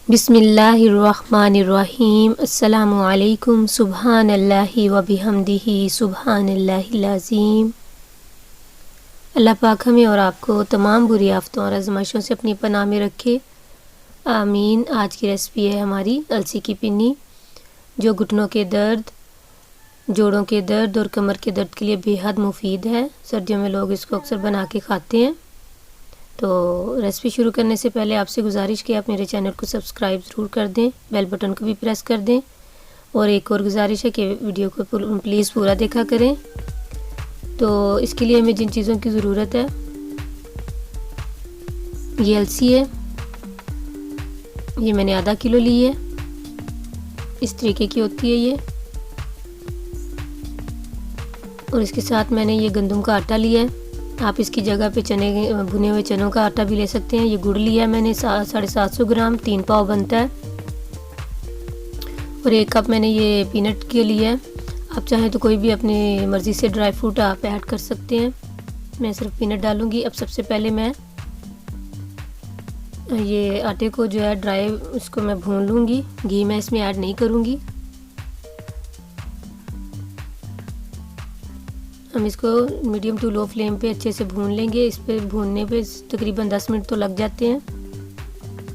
बिस्मिल्लाहिर्रहमानिर्रहीम। अस्सलामु अलैकुम। सुब्हानल्लाहि व बिहम्दिही सुब्हानल्लाहिल अज़ीम। अल्लाह पाक हमें और आपको तमाम बुरी आफ़तों और आज़माइशों से अपनी पनाह में रखे, आमीन। आज की रेसिपी है हमारी अलसी की पिन्नी, जो घुटनों के दर्द, जोड़ों के दर्द और कमर के दर्द के लिए बेहद मुफीद है। सर्दियों में लोग इसको अक्सर बना के खाते हैं। तो रेसिपी शुरू करने से पहले आपसे गुजारिश कि आप मेरे चैनल को सब्सक्राइब ज़रूर कर दें, बेल बटन को भी प्रेस कर दें। और एक और गुजारिश है कि वीडियो को प्लीज़ पूरा देखा करें। तो इसके लिए हमें जिन चीज़ों की ज़रूरत है, ये अलसी है, ये मैंने आधा किलो ली है, इस तरीके की होती है ये। और इसके साथ मैंने ये गंदम का आटा लिया है। आप इसकी जगह पे भुने हुए चनों का आटा भी ले सकते हैं। ये गुड़ लिया है मैंने 750 ग्राम, 3 पाव बनता है। और 1 कप मैंने ये पीनट के लिए है। आप चाहें तो कोई भी अपनी मर्ज़ी से ड्राई फ्रूट आप ऐड कर सकते हैं। मैं सिर्फ पीनट डालूँगी। अब सबसे पहले मैं ये आटे को जो है ड्राई, उसको मैं भून लूँगी। घी मैं इसमें ऐड नहीं करूँगी। हम इसको मीडियम टू लो फ्लेम पे अच्छे से भून लेंगे। इस पे भूनने पे तकरीबन 10 मिनट तो लग जाते हैं।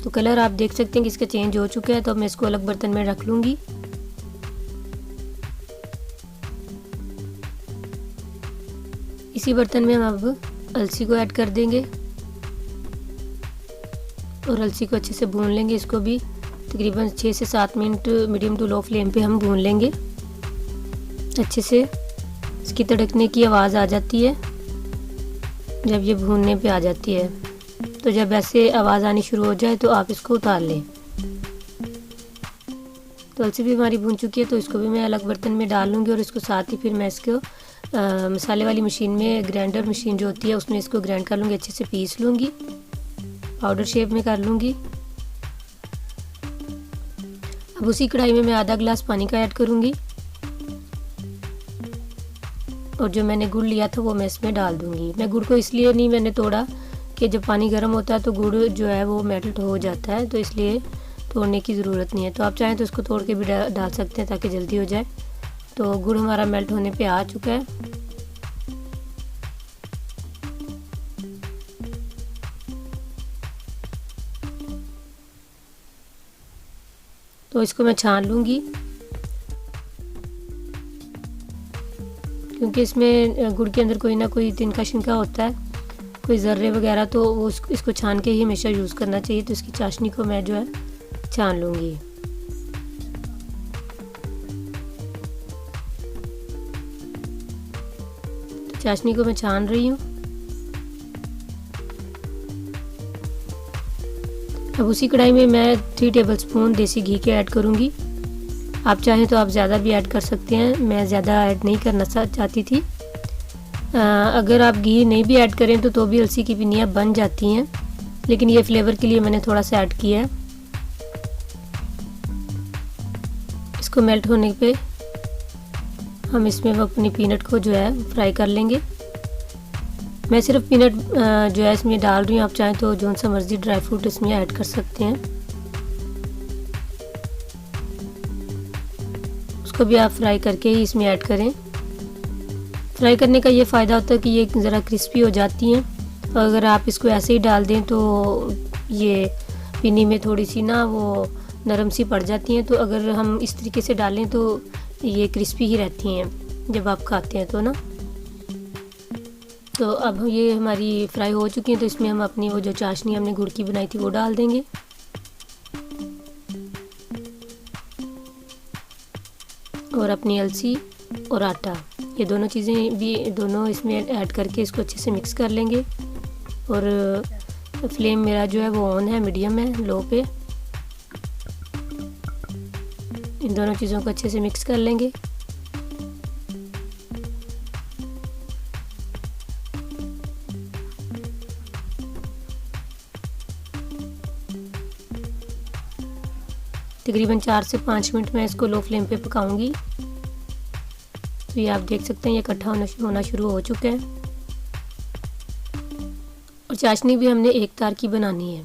तो कलर आप देख सकते हैं कि इसका चेंज हो चुका है। तो अब मैं इसको अलग बर्तन में रख लूँगी। इसी बर्तन में हम अब अलसी को ऐड कर देंगे और अलसी को अच्छे से भून लेंगे। इसको भी तकरीबन 6 से 7 minute medium to low flame पे हम भून लेंगे अच्छे से। इसकी तड़कने की आवाज़ आ जाती है जब ये भूनने पे आ जाती है। तो जब ऐसे आवाज़ आनी शुरू हो जाए तो आप इसको उतार लें। तो अलसी भी हमारी भून चुकी है, तो इसको भी मैं अलग बर्तन में डाल लूँगी। और इसको साथ ही फिर मैं इसको मसाले वाली मशीन में, ग्राइंडर मशीन जो होती है, उसमें इसको ग्राइंड कर लूँगी, अच्छे से पीस लूँगी, पाउडर शेप में कर लूँगी। अब उसी कढ़ाई में मैं आधा गिलास पानी का ऐड करूँगी और जो मैंने गुड़ लिया था वो मैं इसमें डाल दूँगी। मैं गुड़ को इसलिए नहीं मैंने तोड़ा कि जब पानी गर्म होता है तो गुड़ जो है वो मेल्ट हो जाता है, तो इसलिए तोड़ने की ज़रूरत नहीं है। तो आप चाहें तो इसको तोड़ के भी डाल सकते हैं ताकि जल्दी हो जाए। तो गुड़ हमारा मेल्ट होने पे आ चुका है। तो इसको मैं छान लूँगी, क्योंकि इसमें गुड़ के अंदर कोई ना कोई तिनका शिनका होता है, कोई ज़र्रे वगैरह, तो वो इसको छान के ही हमेशा यूज़ करना चाहिए। तो इसकी चाशनी को मैं जो है छान लूँगी। तो चाशनी को मैं छान रही हूँ। अब उसी कढ़ाई में मैं 3 टेबलस्पून देसी घी के ऐड करूँगी। आप चाहें तो आप ज़्यादा भी ऐड कर सकते हैं, मैं ज़्यादा ऐड नहीं करना चाहती थी। अगर आप घी नहीं भी ऐड करें तो भी अलसी की पिन्नियाँ बन जाती हैं, लेकिन ये फ्लेवर के लिए मैंने थोड़ा सा ऐड किया है। इसको मेल्ट होने पे हम इसमें अपनी पीनट को जो है फ्राई कर लेंगे। मैं सिर्फ पीनट जो है इसमें डाल रही हूँ। आप चाहें तो जो सा मर्ज़ी ड्राई फ्रूट इसमें ऐड कर सकते हैं। उसको भी आप फ्राई करके ही इसमें ऐड करें। फ्राई करने का ये फ़ायदा होता है कि ये ज़रा क्रिस्पी हो जाती हैं। और अगर आप इसको ऐसे ही डाल दें तो ये पिन्नी में थोड़ी सी ना वो नरम सी पड़ जाती हैं। तो अगर हम इस तरीके से डालें तो ये क्रिस्पी ही रहती हैं जब आप खाते हैं तो ना। तो अब ये हमारी फ्राई हो चुकी हैं। तो इसमें हम अपनी वो जो चाशनी हमने गुड़ की बनाई थी वो डाल देंगे। और अपनी अलसी और आटा, ये दोनों चीज़ें भी दोनों इसमें ऐड करके इसको अच्छे से मिक्स कर लेंगे। और फ्लेम मेरा जो है वो ऑन है, मीडियम है, लो पे। इन दोनों चीज़ों को अच्छे से मिक्स कर लेंगे। तकरीबन 4 से 5 मिनट मैं इसको लो फ्लेम पे पकाऊंगी। तो ये आप देख सकते हैं ये इकट्ठा होना शुरू हो चुका है। और चाशनी भी हमने 1 तार की बनानी है।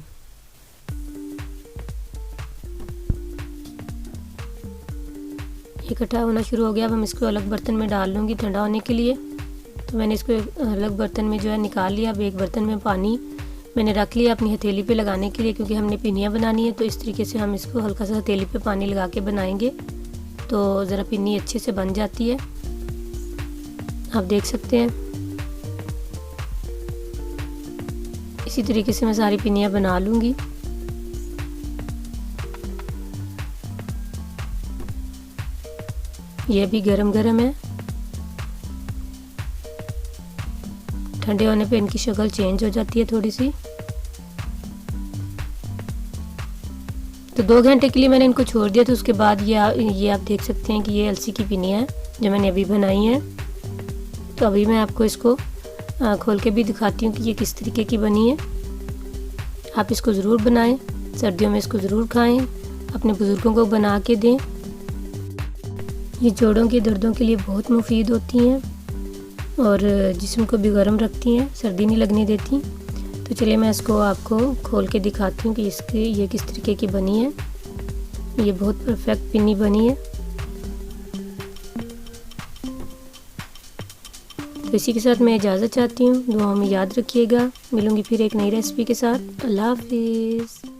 इकट्ठा होना शुरू हो गया। अब हम इसको अलग बर्तन में डाल लूँगी ठंडा होने के लिए। तो मैंने इसको अलग बर्तन में जो है निकाल लिया। अब एक बर्तन में पानी मैंने रख लिया अपनी हथेली पे लगाने के लिए, क्योंकि हमने पिनियाँ बनानी है। तो इस तरीके से हम इसको हल्का सा हथेली पे पानी लगा के बनाएंगे तो ज़रा पिन्नी अच्छे से बन जाती है। आप देख सकते हैं इसी तरीके से मैं सारी पिनियाँ बना लूँगी। ये भी गरम गरम है, ठंडे होने पे इनकी शक्ल चेंज हो जाती है थोड़ी सी। तो 2 घंटे के लिए मैंने इनको छोड़ दिया। तो उसके बाद ये आप देख सकते हैं कि ये अलसी की पिनियाँ हैं जो मैंने अभी बनाई हैं। तो अभी मैं आपको इसको खोल के भी दिखाती हूँ कि ये किस तरीके की बनी है। आप इसको ज़रूर बनाएं, सर्दियों में इसको ज़रूर खाएं, अपने बुज़ुर्गों को बना के दें। ये जोड़ों के दर्दों के लिए बहुत मुफीद होती हैं और जिस्म को भी गर्म रखती हैं, सर्दी नहीं लगने देती। तो चलिए मैं इसको आपको खोल के दिखाती हूँ कि ये किस तरीके की बनी है। ये बहुत परफेक्ट पिन्नी बनी है। तो इसी के साथ मैं इजाज़त चाहती हूँ। दुआओं में याद रखिएगा। मिलूँगी फिर एक नई रेसिपी के साथ। अल्लाह हाफिज़।